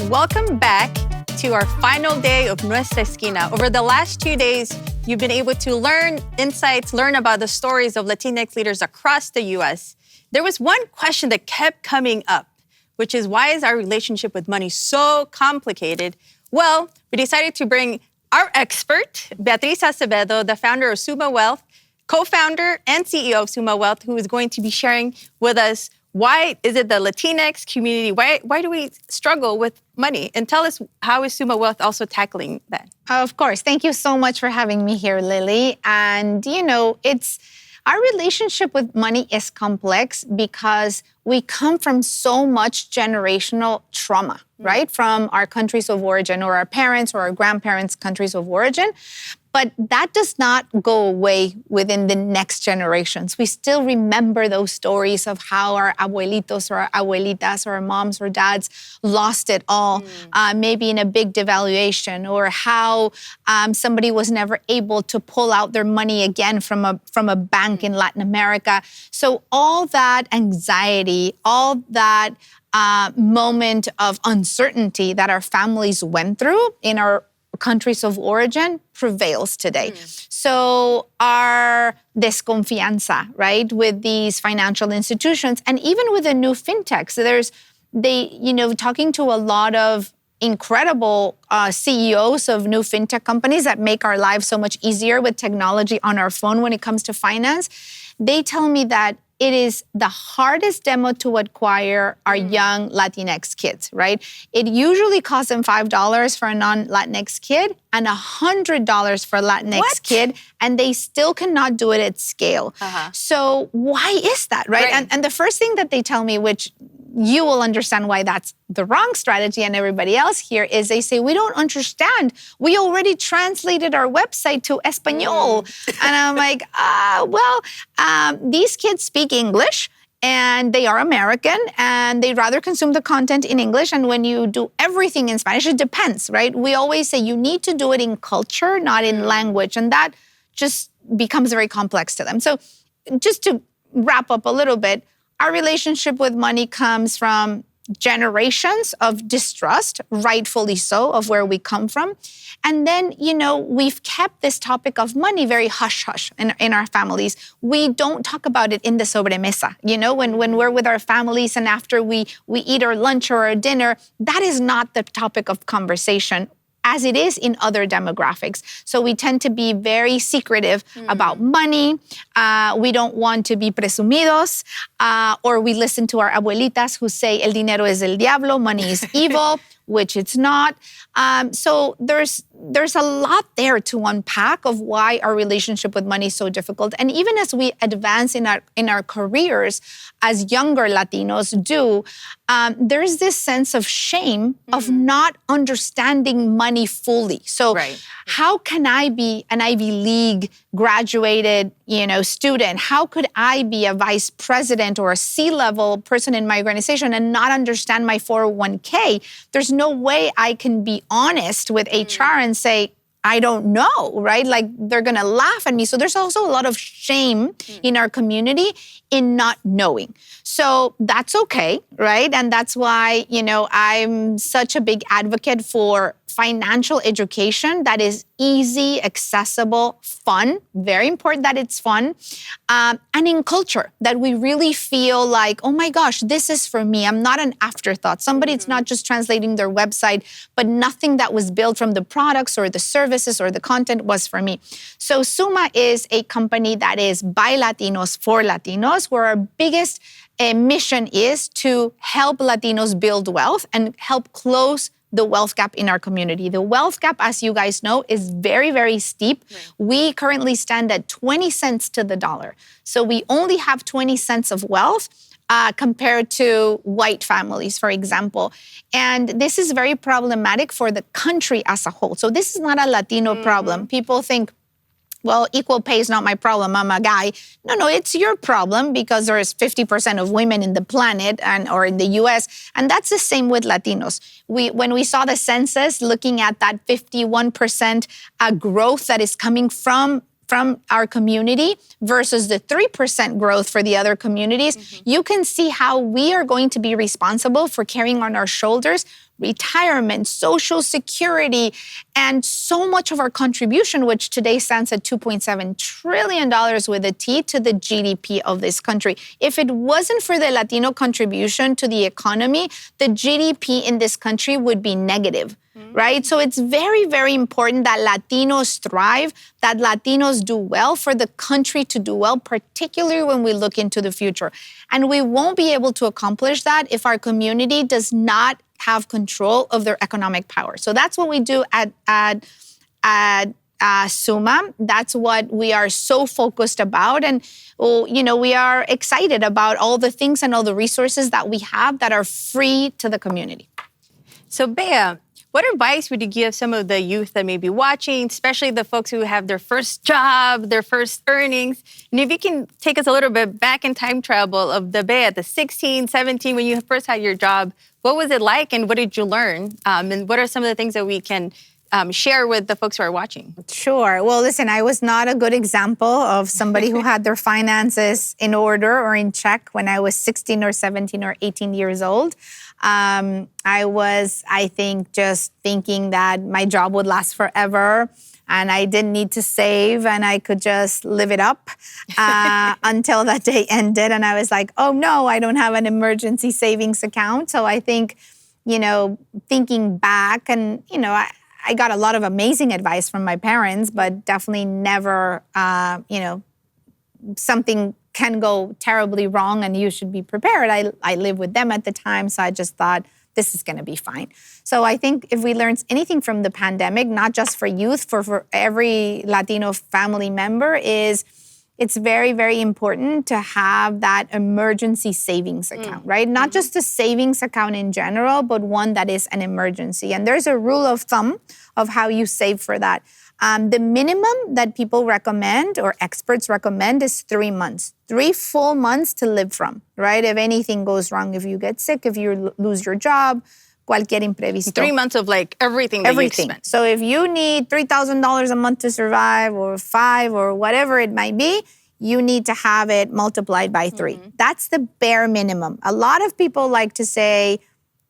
Welcome back to our final day of Nuestra Esquina. Over the last 2 days, you've been able to learn insights, learn about the stories of Latinx leaders across the U.S. There was one question that kept coming up, which is, why is our relationship with money so complicated? Well, we decided to bring our expert, Beatriz Acevedo, the founder of SUMA Wealth, co-founder and CEO of SUMA Wealth, who is going to be sharing with us why is it the Latinx community, why do we struggle with money? And tell us, how is SUMA Wealth also tackling that? Of course. Thank you so much for having me here, Lili. And, our relationship with money is complex because we come from so much generational trauma, right? From our countries of origin, or our parents or our grandparents' countries of origin. But that does not go away within the next generations. We still remember those stories of how our abuelitos or our abuelitas or our moms or dads lost it all, maybe in a big devaluation, or how somebody was never able to pull out their money again from a bank in Latin America. So all that anxiety, all that moment of uncertainty that our families went through in our countries of origin prevails today. So our desconfianza, right, with these financial institutions, and even with the new fintechs, talking to a lot of incredible CEOs of new fintech companies that make our lives so much easier with technology on our phone when it comes to finance, they tell me that it is the hardest demo to acquire our young Latinx kids, right? It usually costs them $5 for a non-Latinx kid and $100 for a Latinx kid, and they still cannot do it at scale. So why is that, right? And the first thing that they tell me, which you will understand why that's the wrong strategy and everybody else here, is they say, we don't understand. We already translated our website to Espanol. And I'm like, these kids speak English and they are American and they'd rather consume the content in English. And when you do everything in Spanish, it depends, right? We always say you need to do it in culture, not in language. And that just becomes very complex to them. So just to wrap up a little bit, our relationship with money comes from generations of distrust, rightfully so, of where we come from. And then, we've kept this topic of money very hush-hush in our families. We don't talk about it in the sobremesa. When we're with our families and after we eat our lunch or our dinner, that is not the topic of conversation, as it is in other demographics. So we tend to be very secretive about money. We don't want to be presumidos, or we listen to our abuelitas who say, el dinero es el diablo, money is evil, which it's not. So there's a lot there to unpack of why our relationship with money is so difficult. And even as we advance in our careers as younger Latinos do, there's this sense of shame of not understanding money fully. So how can I be an Ivy League graduated, student? How could I be a vice president or a C-level person in my organization and not understand my 401k? There's no way I can be honest with HR and say, I don't know, right? Like, they're going to laugh at me. So there's also a lot of shame in our community in not knowing. So that's okay, right? And that's why, I'm such a big advocate for financial education that is easy, accessible, fun. Very important that it's fun. And in culture, that we really feel like, oh my gosh, this is for me. I'm not an afterthought. Somebody's not just translating their website, but nothing that was built from the products or the services or the content was for me. So SUMA is a company that is by Latinos for Latinos, where our biggest mission is to help Latinos build wealth and help close the wealth gap in our community. The wealth gap, as you guys know, is very, very steep. We currently stand at 20 cents to the dollar. So we only have 20 cents of wealth compared to white families, for example. And this is very problematic for the country as a whole. So this is not a Latino problem. People think, well, equal pay is not my problem, I'm a guy. No, it's your problem because there is 50% of women in the planet or in the US, and that's the same with Latinos. When we saw the census looking at that 51% growth that is coming from from our community versus the 3% growth for the other communities, you can see how we are going to be responsible for carrying on our shoulders retirement, social security, and so much of our contribution, which today stands at $2.7 trillion with a T, to the GDP of this country. If it wasn't for the Latino contribution to the economy, the GDP in this country would be negative. Right? So it's very, very important that Latinos thrive, that Latinos do well for the country to do well, particularly when we look into the future. And we won't be able to accomplish that if our community does not have control of their economic power. So that's what we do at SUMA. That's what we are so focused about. And, we are excited about all the things and all the resources that we have that are free to the community. So, Bea, what advice would you give some of the youth that may be watching, especially the folks who have their first job, their first earnings? And if you can take us a little bit back in time travel of the Bea at the 16, 17, when you first had your job, what was it like and what did you learn? And what are some of the things that we can share with the folks who are watching? Sure. Well, listen, I was not a good example of somebody who had their finances in order or in check when I was 16 or 17 or 18 years old. I was, I think, just thinking that my job would last forever and I didn't need to save and I could just live it up until that day ended. And I was like, oh no, I don't have an emergency savings account. So I think, thinking back and, I got a lot of amazing advice from my parents, but definitely never, something can go terribly wrong and you should be prepared. I lived with them at the time, so I just thought this is going to be fine. So I think if we learned anything from the pandemic, not just for youth, for every Latino family member, is it's very, very important to have that emergency savings account, right? Not just a savings account in general, but one that is an emergency. And there's a rule of thumb of how you save for that. The minimum that people recommend or experts recommend is 3 months, 3 full months to live from, right? If anything goes wrong, if you get sick, if you lose your job, cualquier imprevisto. 3 months of like everything that you spent. So if you need $3,000 a month to survive or 5 or whatever it might be, you need to have it multiplied by 3. That's the bare minimum. A lot of people like to say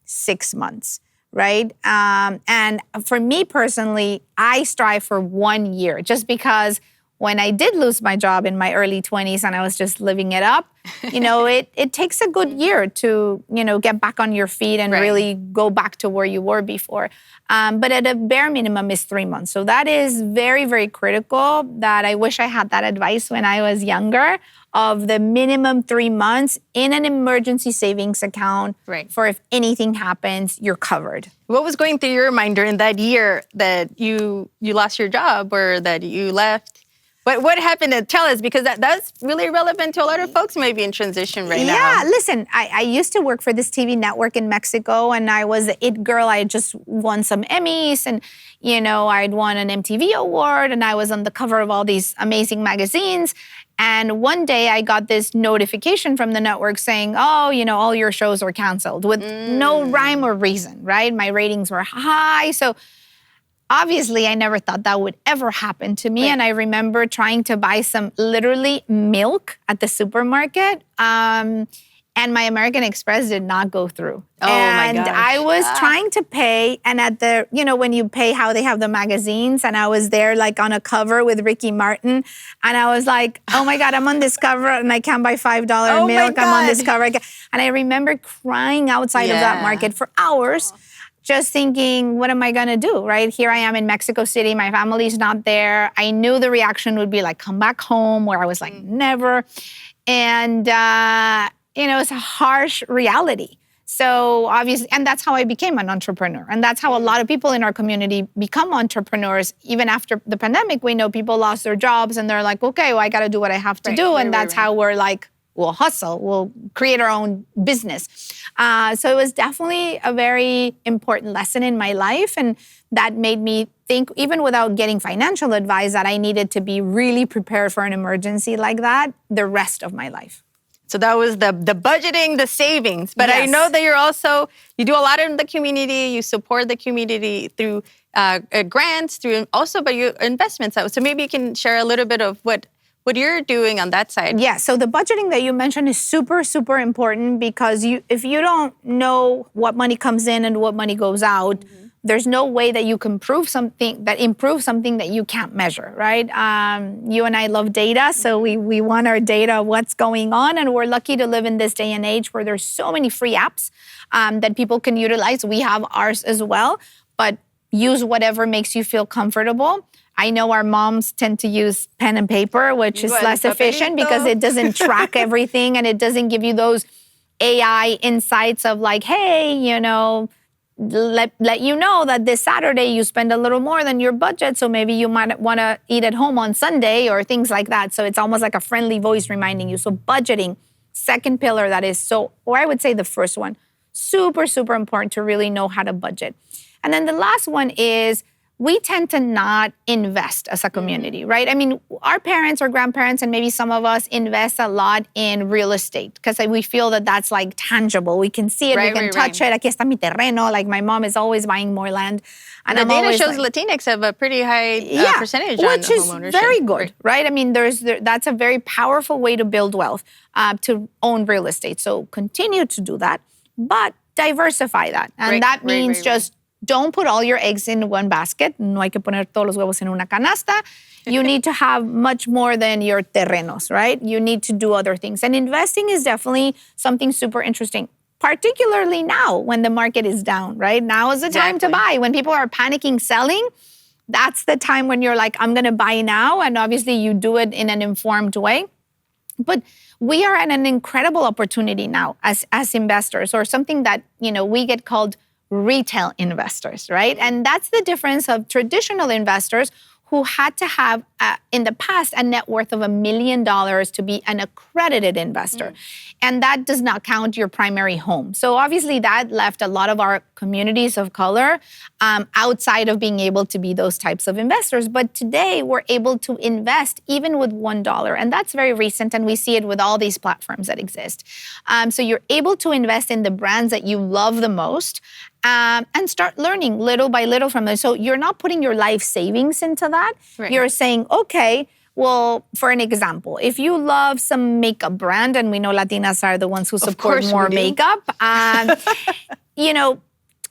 6 months. Right? And for me personally, I strive for 1 year just because when I did lose my job in my early 20s and I was just living it up, it takes a good year to, get back on your feet and really go back to where you were before. But at a bare minimum is 3 months. So that is very, very critical that I wish I had that advice when I was younger of the minimum 3 months in an emergency savings account for if anything happens, you're covered. What was going through your mind during that year that you lost your job or that you left? What happened? Tell us, because that's really relevant to a lot of folks maybe in transition right now. Yeah, listen, I used to work for this TV network in Mexico, and I was the it girl. I just won some Emmys, and, I'd won an MTV award, and I was on the cover of all these amazing magazines. And one day I got this notification from the network saying, all your shows were canceled with no rhyme or reason, right? My ratings were high. So obviously, I never thought that would ever happen to me. And I remember trying to buy some literally milk at the supermarket. And my American Express did not go through. Oh, my gosh. And I was trying to pay. And at the, when you pay how they have the magazines. And I was there like on a cover with Ricky Martin. And I was like, oh my God, I'm on this cover and I can't buy $5 milk. I'm on this cover. And I remember crying outside of that market for hours. Just thinking, what am I going to do, right? Here I am in Mexico City. My family's not there. I knew the reaction would be like, come back home, where I was like, never. And, it's a harsh reality. So obviously, and that's how I became an entrepreneur. And that's how a lot of people in our community become entrepreneurs. Even after the pandemic, we know people lost their jobs and they're like, okay, well, I got to do what I have to do. And that's how we're like, we'll hustle, we'll create our own business. So it was definitely a very important lesson in my life. And that made me think, even without getting financial advice, that I needed to be really prepared for an emergency like that the rest of my life. So that was the budgeting, the savings. But I know that you do a lot in the community. You support the community through grants, through also by your investments. So maybe you can share a little bit of what you're doing on that side. Yeah, so the budgeting that you mentioned is super, super important because if you don't know what money comes in and what money goes out, there's no way that you can improve something that you can't measure, right? You and I love data, so we want our data, what's going on, and we're lucky to live in this day and age where there's so many free apps that people can utilize. We have ours as well, but use whatever makes you feel comfortable. I know our moms tend to use pen and paper, which is less efficient because it doesn't track everything and it doesn't give you those AI insights of like, hey, let you know that this Saturday you spend a little more than your budget, so maybe you might want to eat at home on Sunday or things like that. So it's almost like a friendly voice reminding you. So budgeting, second pillar or I would say the first one, super, super important to really know how to budget. And then the last one is we tend to not invest as a community, right? I mean, our parents or grandparents and maybe some of us invest a lot in real estate because we feel that that's like tangible. We can see it, we can touch it. Aquí está mi terreno. Like my mom is always buying more land. And the data shows Latinx have a pretty high percentage on which is home ownership. Very good, right? I mean, that's a very powerful way to build wealth, to own real estate. So continue to do that, but diversify that. And that means just don't put all your eggs in one basket. No hay que poner todos los huevos en una canasta. You need to have much more than your terrenos, right? You need to do other things. And investing is definitely something super interesting, particularly now when the market is down, right? Now is the time to buy. When people are panicking selling, that's the time when you're like, I'm going to buy now. And obviously you do it in an informed way. But we are at an incredible opportunity now as investors, or something that, we get called retail investors, right? And that's the difference of traditional investors who had to have, in the past, a net worth of $1 million to be an accredited investor. And that does not count your primary home. So obviously that left a lot of our communities of color outside of being able to be those types of investors. But today we're able to invest even with $1. And that's very recent. And we see it with all these platforms that exist. So you're able to invest in the brands that you love the most, and start learning little by little from them. So you're not putting your life savings into that. Right. You're saying, okay, well, for an example, if you love some makeup brand, and we know Latinas are the ones who support more makeup,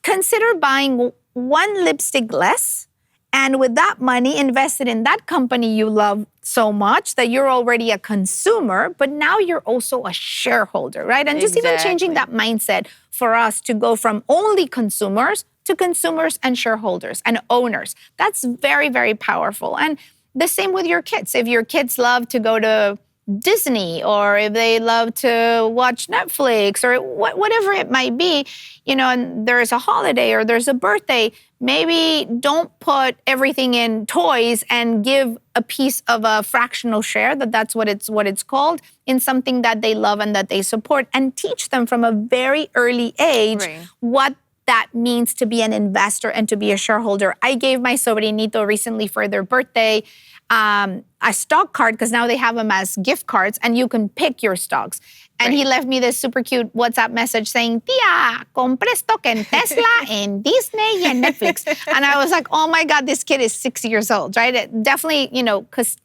consider buying one lipstick less, and with that money, invested in that company you love so much that you're already a consumer, but now you're also a shareholder, right? And just even changing that mindset for us to go from only consumers to consumers and shareholders and owners. That's very, very powerful. And the same with your kids. If your kids love to go to Disney, or if they love to watch Netflix, or whatever it might be, and there's a holiday or there's a birthday, maybe don't put everything in toys and give a piece of a fractional share, that's what it's called, in something that they love and that they support, and teach them from a very early age what that means to be an investor and to be a shareholder. I gave my sobrinito recently for their birthday a stock card, because now they have them as gift cards and you can pick your stocks. And he left me this super cute WhatsApp message saying, Tia, compré stock en Tesla, en Disney, y en Netflix. And I was like, oh my God, this kid is 6 years old, right? It definitely, because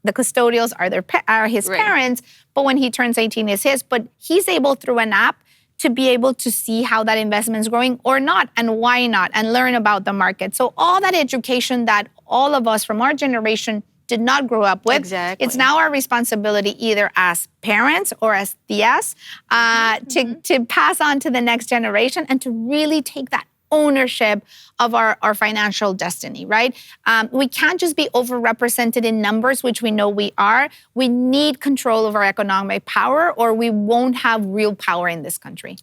the custodials are his parents, but when he turns 18 is his. But he's able, through an app, to be able to see how that investment is growing or not, and why not, and learn about the market. So all that education that all of us from our generation did not grow up with, it's now our responsibility, either as parents or as tias, to pass on to the next generation and to really take that ownership of our financial destiny, right? We can't just be overrepresented in numbers, which we know we are. We need control of our economic power, or we won't have real power in this country.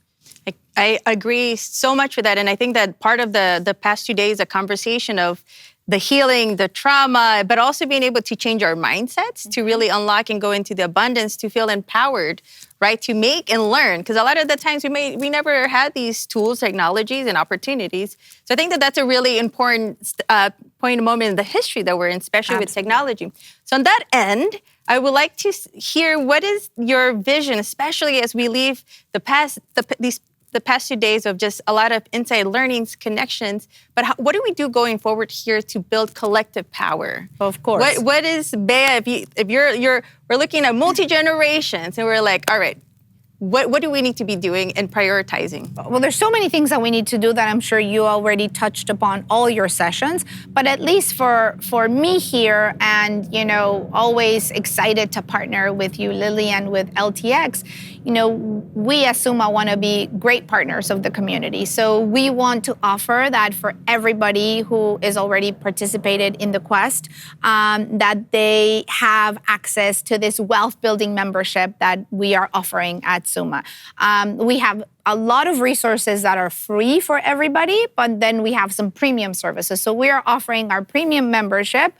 I agree so much with that. And I think that part of the past 2 days, a conversation of the healing, the trauma, but also being able to change our mindsets to really unlock and go into the abundance, to feel empowered, right? To make and learn. Because a lot of the times we never had these tools, technologies, and opportunities. So I think that that's a really important point, moment in the history that we're in, especially with technology. So on that end, I would like to hear what is your vision, especially as we leave the past 2 days of just a lot of insight, learnings, connections. But what do we do going forward here to build collective power? Of course. What is, Bea, we're looking at multi-generations and we're like, all right, what do we need to be doing and prioritizing? Well, there's so many things that we need to do that I'm sure you already touched upon all your sessions. But at least for me here, and always excited to partner with you, Lili, and with LTX. We as SUMA want to be great partners of the community. So we want to offer that for everybody who is already participated in the quest, that they have access to this wealth building membership that we are offering at SUMA. We have a lot of resources that are free for everybody, but then we have some premium services. So we are offering our premium membership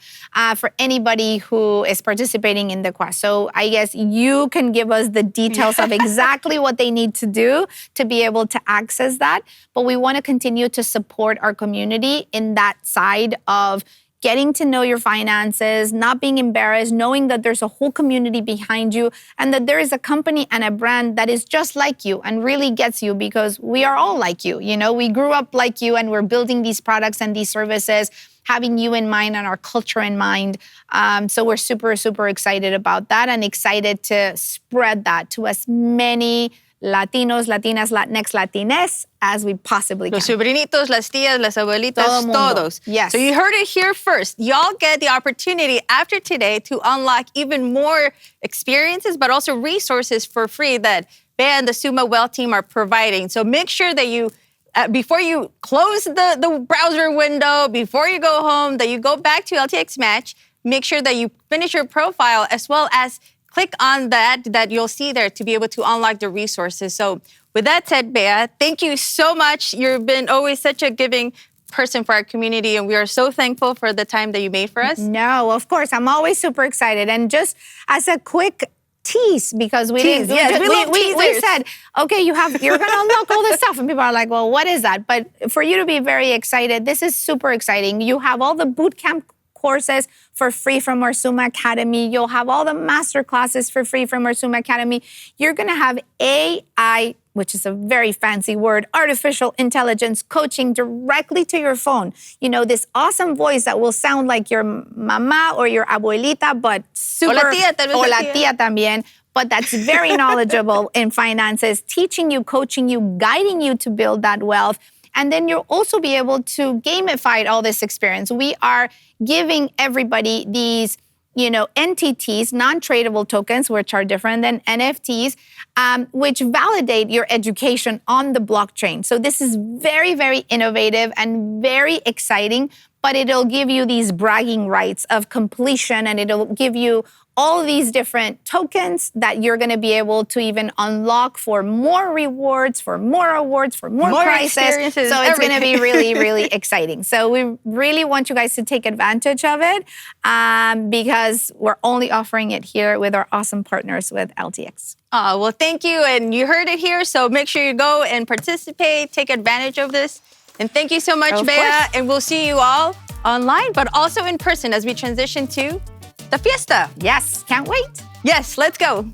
for anybody who is participating in the quest. So I guess you can give us the details of exactly what they need to do to be able to access that. But we want to continue to support our community in that side of getting to know your finances, not being embarrassed, knowing that there's a whole community behind you and that there is a company and a brand that is just like you and really gets you, because we are all like you. We grew up like you and we're building these products and these services, having you in mind and our culture in mind. So we're super, super excited about that and excited to spread that to as many Latinos, Latinas, Latinx, Latines as we possibly can. Los sobrinitos, las tías, las abuelitas, todos. Yes. So you heard it here first. Y'all get the opportunity after today to unlock even more experiences, but also resources for free that Bea and the SUMA Wealth team are providing. So make sure that you, before you close the browser window, before you go home, that you go back to LTX Match, make sure that you finish your profile as well as click on that you'll see there to be able to unlock the resources. So with that said, Bea, thank you so much. You've been always such a giving person for our community, and we are so thankful for the time that you made for us. No, of course. I'm always super excited. And just as a quick tease, because we said, okay, you're going to unlock all this stuff. And people are like, well, what is that? But for you to be very excited, this is super exciting. You have all the bootcamp courses for free from our SUMA Academy. You'll have all the master classes for free from our SUMA Academy. You're going to have AI, which is a very fancy word, artificial intelligence coaching directly to your phone. This awesome voice that will sound like your mama or your abuelita, but super... O la tía, tal vez o la tía también. But that's very knowledgeable in finances, teaching you, coaching you, guiding you to build that wealth. And then you'll also be able to gamify all this experience. We are giving everybody these, NTTs, non-tradable tokens, which are different than NFTs, which validate your education on the blockchain. So this is very, very innovative and very exciting, but it'll give you these bragging rights of completion, and it'll give you all these different tokens that you're going to be able to even unlock for more rewards, for more awards, for more prizes. So it's going to be really, really exciting. So we really want you guys to take advantage of it because we're only offering it here with our awesome partners with LTX. Well, thank you. And you heard it here. So make sure you go and participate, take advantage of this. And thank you so much, Bea. And we'll see you all online, but also in person as we transition to the fiesta. Yes, can't wait. Yes, let's go.